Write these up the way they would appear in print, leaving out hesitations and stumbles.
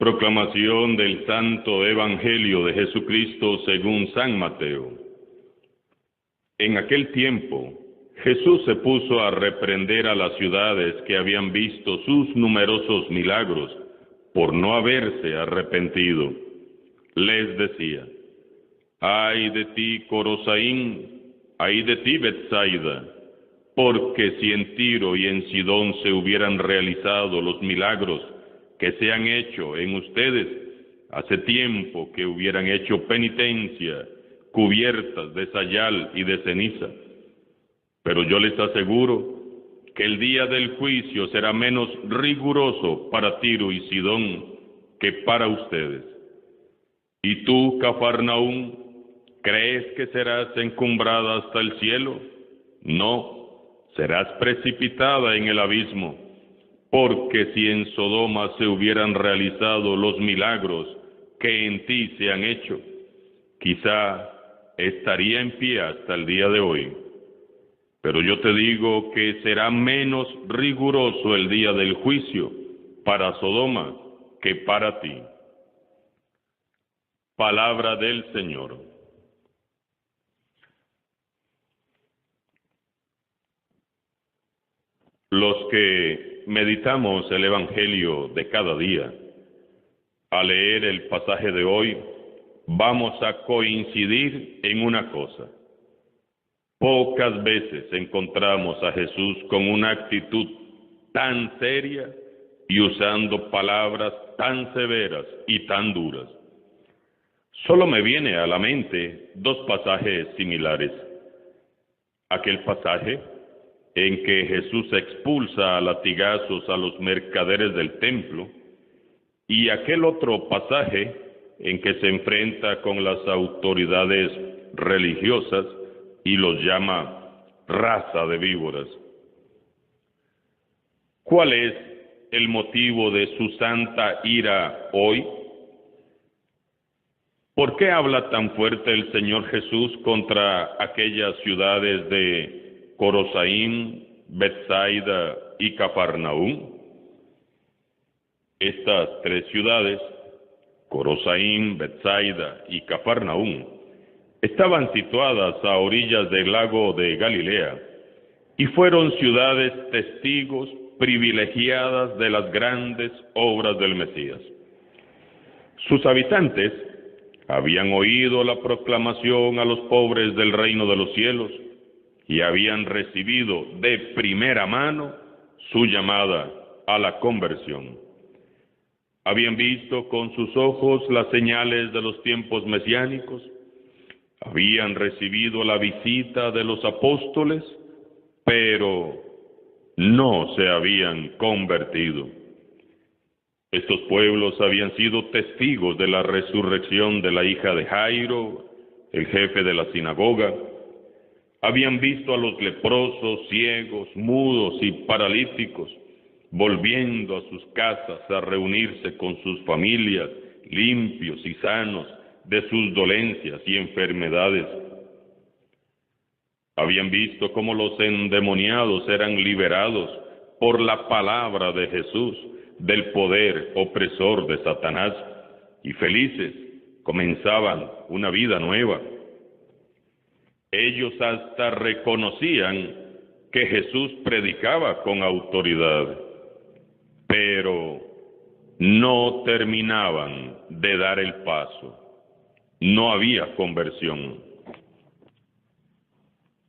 Proclamación del Santo Evangelio de Jesucristo según San Mateo. En aquel tiempo, Jesús se puso a reprender a las ciudades que habían visto sus numerosos milagros por no haberse arrepentido. Les decía: ¡ay de ti, Corosaín! ¡Ay de ti, Betsaida! Porque si en Tiro y en Sidón se hubieran realizado los milagros que se han hecho en ustedes, hace tiempo que hubieran hecho penitencia, cubiertas de sayal y de ceniza. Pero yo les aseguro que el día del juicio será menos riguroso para Tiro y Sidón que para ustedes. ¿Y tú, Cafarnaúm, crees que serás encumbrada hasta el cielo? No, serás precipitada en el abismo. Porque si en Sodoma se hubieran realizado los milagros que en ti se han hecho, quizá estaría en pie hasta el día de hoy. Pero yo te digo que será menos riguroso el día del juicio para Sodoma que para ti. Palabra del Señor. Los que meditamos el Evangelio de cada día, al leer el pasaje de hoy, vamos a coincidir en una cosa. Pocas veces encontramos a Jesús con una actitud tan seria y usando palabras tan severas y tan duras. Solo me viene a la mente dos pasajes similares. Aquel pasaje en que Jesús expulsa a latigazos a los mercaderes del templo, y aquel otro pasaje en que se enfrenta con las autoridades religiosas y los llama raza de víboras. ¿Cuál es el motivo de su santa ira hoy? ¿Por qué habla tan fuerte el Señor Jesús contra aquellas ciudades de Corosaín, Betsaida y Cafarnaúm? Estas tres ciudades, Corosaín, Betsaida y Cafarnaúm, estaban situadas a orillas del lago de Galilea y fueron ciudades testigos privilegiadas de las grandes obras del Mesías. Sus habitantes habían oído la proclamación a los pobres del reino de los cielos y habían recibido de primera mano su llamada a la conversión. Habían visto con sus ojos las señales de los tiempos mesiánicos, habían recibido la visita de los apóstoles, pero no se habían convertido. Estos pueblos habían sido testigos de la resurrección de la hija de Jairo, el jefe de la sinagoga. Habían visto a los leprosos, ciegos, mudos y paralíticos volviendo a sus casas a reunirse con sus familias, limpios y sanos de sus dolencias y enfermedades. Habían visto cómo los endemoniados eran liberados por la palabra de Jesús del poder opresor de Satanás, y felices comenzaban una vida nueva. Ellos hasta reconocían que Jesús predicaba con autoridad, pero no terminaban de dar el paso. No había conversión.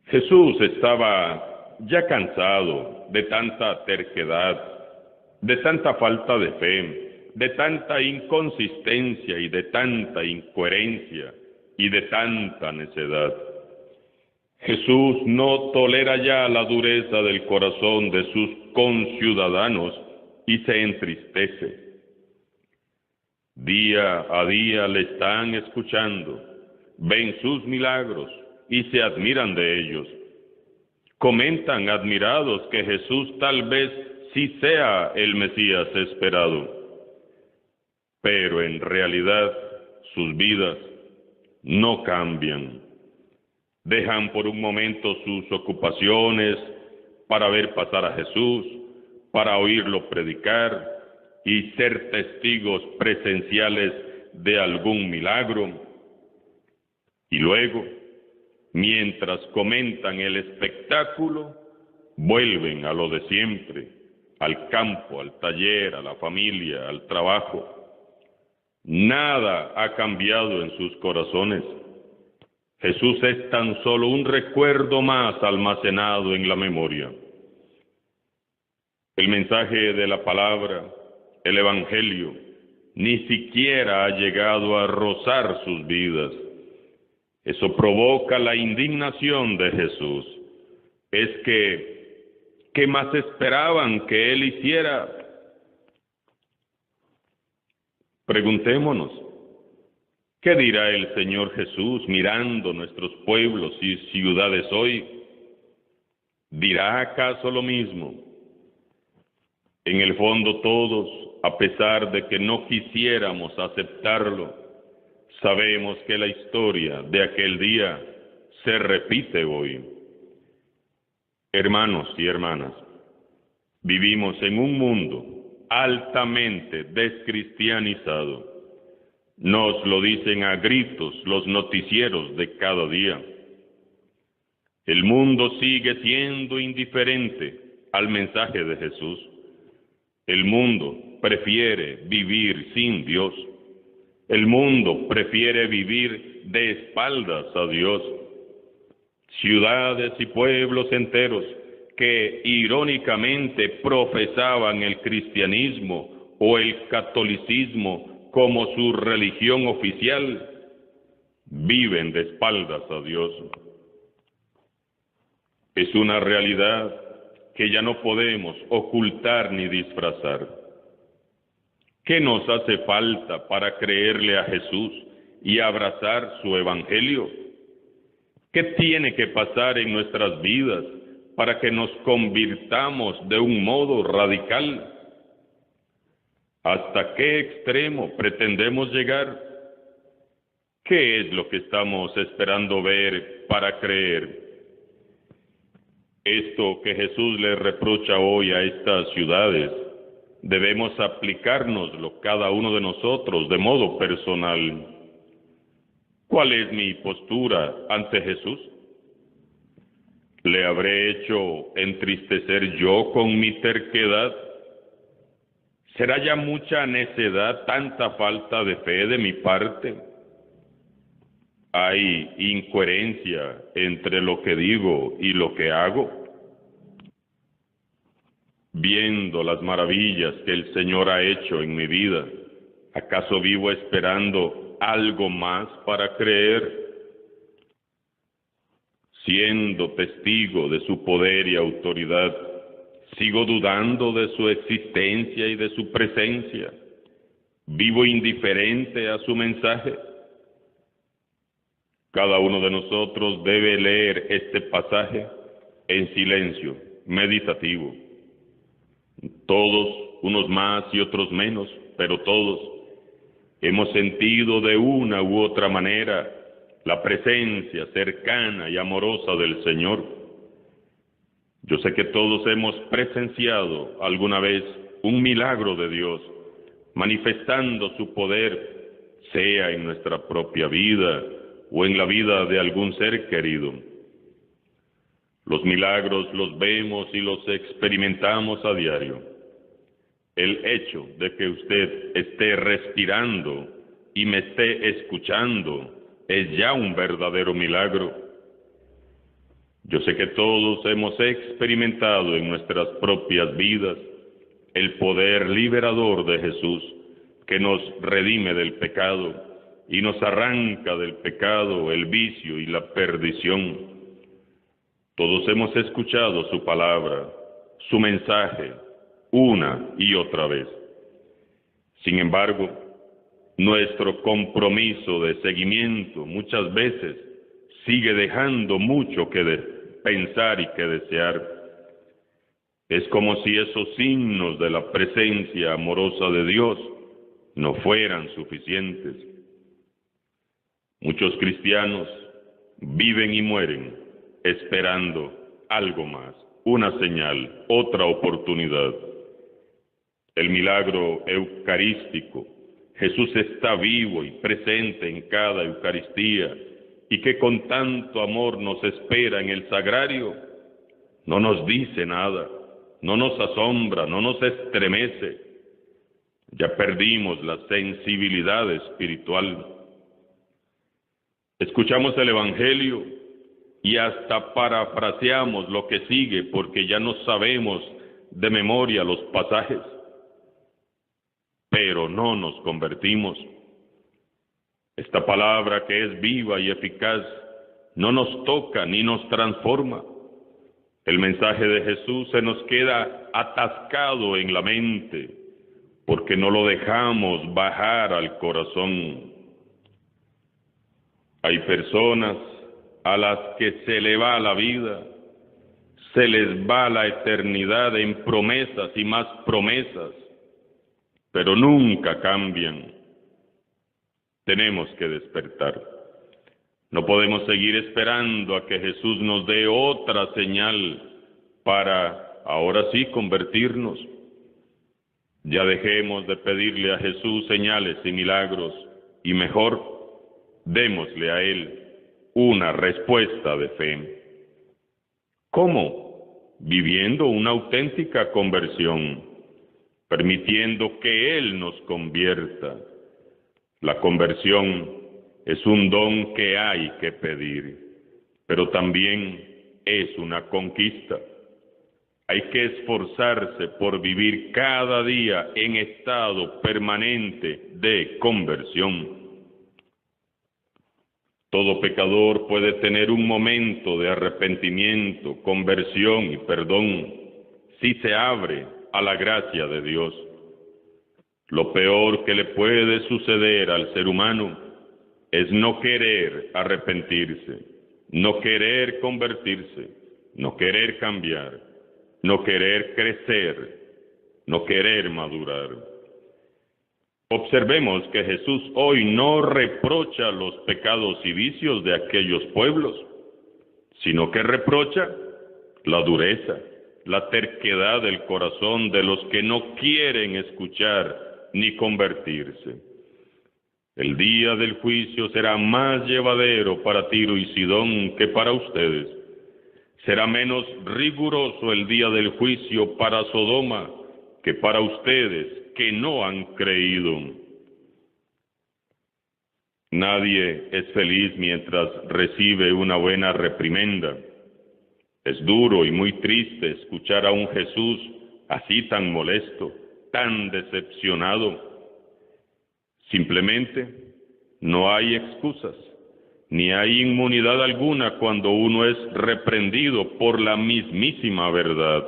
Jesús estaba ya cansado de tanta terquedad, de tanta falta de fe, de tanta inconsistencia y de tanta incoherencia y de tanta necedad. Jesús no tolera ya la dureza del corazón de sus conciudadanos y se entristece. Día a día le están escuchando, ven sus milagros y se admiran de ellos. Comentan admirados que Jesús tal vez sí sea el Mesías esperado, pero en realidad sus vidas no cambian. Dejan por un momento sus ocupaciones para ver pasar a Jesús, para oírlo predicar, y ser testigos presenciales de algún milagro. Y luego, mientras comentan el espectáculo, vuelven a lo de siempre, al campo, al taller, a la familia, al trabajo. Nada ha cambiado en sus corazones. Jesús es tan solo un recuerdo más almacenado en la memoria. El mensaje de la palabra, el Evangelio, ni siquiera ha llegado a rozar sus vidas. Eso provoca la indignación de Jesús. Es que, ¿qué más esperaban que Él hiciera? Preguntémonos, ¿qué dirá el Señor Jesús mirando nuestros pueblos y ciudades hoy? ¿Dirá acaso lo mismo? En el fondo todos, a pesar de que no quisiéramos aceptarlo, sabemos que la historia de aquel día se repite hoy. Hermanos y hermanas, vivimos en un mundo altamente descristianizado. Nos lo dicen a gritos los noticieros de cada día. El mundo sigue siendo indiferente al mensaje de Jesús. El mundo prefiere vivir sin Dios. El mundo prefiere vivir de espaldas a Dios. Ciudades y pueblos enteros que irónicamente profesaban el cristianismo o el catolicismo como su religión oficial, viven de espaldas a Dios. Es una realidad que ya no podemos ocultar ni disfrazar. ¿Qué nos hace falta para creerle a Jesús y abrazar su evangelio? ¿Qué tiene que pasar en nuestras vidas para que nos convirtamos de un modo radical? ¿Hasta qué extremo pretendemos llegar? ¿Qué es lo que estamos esperando ver para creer? Esto que Jesús le reprocha hoy a estas ciudades, debemos aplicárnoslo cada uno de nosotros de modo personal. ¿Cuál es mi postura ante Jesús? ¿Le habré hecho entristecer yo con mi terquedad? ¿Será ya mucha necedad, tanta falta de fe de mi parte? ¿Hay incoherencia entre lo que digo y lo que hago? Viendo las maravillas que el Señor ha hecho en mi vida, ¿acaso vivo esperando algo más para creer? Siendo testigo de su poder y autoridad, ¿sigo dudando de su existencia y de su presencia? ¿Vivo indiferente a su mensaje? Cada uno de nosotros debe leer este pasaje en silencio, meditativo. Todos, unos más y otros menos, pero todos, hemos sentido de una u otra manera la presencia cercana y amorosa del Señor. Yo sé que todos hemos presenciado alguna vez un milagro de Dios, manifestando su poder, sea en nuestra propia vida o en la vida de algún ser querido. Los milagros los vemos y los experimentamos a diario. El hecho de que usted esté respirando y me esté escuchando es ya un verdadero milagro. Yo sé que todos hemos experimentado en nuestras propias vidas el poder liberador de Jesús, que nos redime del pecado y nos arranca del pecado, el vicio y la perdición. Todos hemos escuchado su palabra, su mensaje, una y otra vez. Sin embargo, nuestro compromiso de seguimiento muchas veces sigue dejando mucho que pensar y que desear. Es como si esos signos de la presencia amorosa de Dios no fueran suficientes. Muchos cristianos viven y mueren esperando algo más, una señal, otra oportunidad. el milagro eucarístico. Jesús está vivo y presente en cada Eucaristía y que con tanto amor nos espera en el sagrario, no nos dice nada, no nos asombra, no nos estremece. Ya perdimos la sensibilidad espiritual. Escuchamos el Evangelio y hasta parafraseamos lo que sigue porque ya no sabemos de memoria los pasajes, pero no nos convertimos. Esta palabra que es viva y eficaz no nos toca ni nos transforma. El mensaje de Jesús se nos queda atascado en la mente porque no lo dejamos bajar al corazón. Hay personas a las que se le va la vida, se les va la eternidad en promesas y más promesas, pero nunca cambian. Tenemos que despertar. No podemos seguir esperando a que Jesús nos dé otra señal para ahora sí convertirnos. Ya dejemos de pedirle a Jesús señales y milagros y mejor démosle a Él una respuesta de fe. ¿Cómo? Viviendo una auténtica conversión, permitiendo que Él nos convierta. La conversión es un don que hay que pedir, pero también es una conquista. Hay que esforzarse por vivir cada día en estado permanente de conversión. Todo pecador puede tener un momento de arrepentimiento, conversión y perdón si se abre a la gracia de Dios. Lo peor que le puede suceder al ser humano es no querer arrepentirse, no querer convertirse, no querer cambiar, no querer crecer, no querer madurar. Observemos que Jesús hoy no reprocha los pecados y vicios de aquellos pueblos, sino que reprocha la dureza, la terquedad del corazón de los que no quieren escuchar ni convertirse. El día del juicio será más llevadero para Tiro y Sidón que para ustedes. Será menos riguroso el día del juicio para Sodoma que para ustedes que no han creído. Nadie es feliz mientras recibe una buena reprimenda. Es duro y muy triste escuchar a un Jesús así tan molesto, tan decepcionado. Simplemente no hay excusas, ni hay inmunidad alguna cuando uno es reprendido por la mismísima verdad.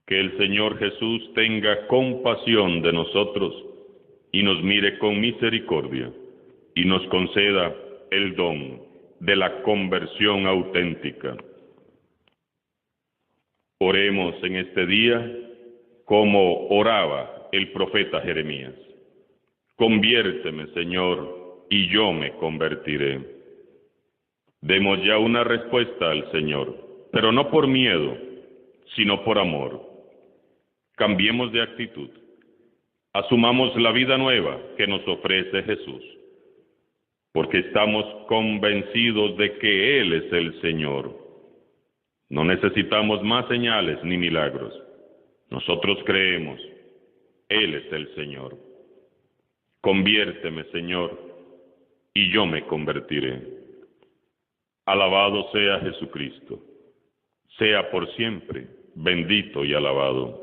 Que el Señor Jesús tenga compasión de nosotros y nos mire con misericordia y nos conceda el don de la conversión auténtica. Oremos en este día como oraba el profeta Jeremías. Conviérteme, Señor, y yo me convertiré. Demos ya una respuesta al Señor, pero no por miedo, sino por amor. Cambiemos de actitud. Asumamos la vida nueva que nos ofrece Jesús, porque estamos convencidos de que Él es el Señor. No necesitamos más señales ni milagros. Nosotros creemos, Él es el Señor. Conviérteme, Señor, y yo me convertiré. Alabado sea Jesucristo. Sea por siempre bendito y alabado.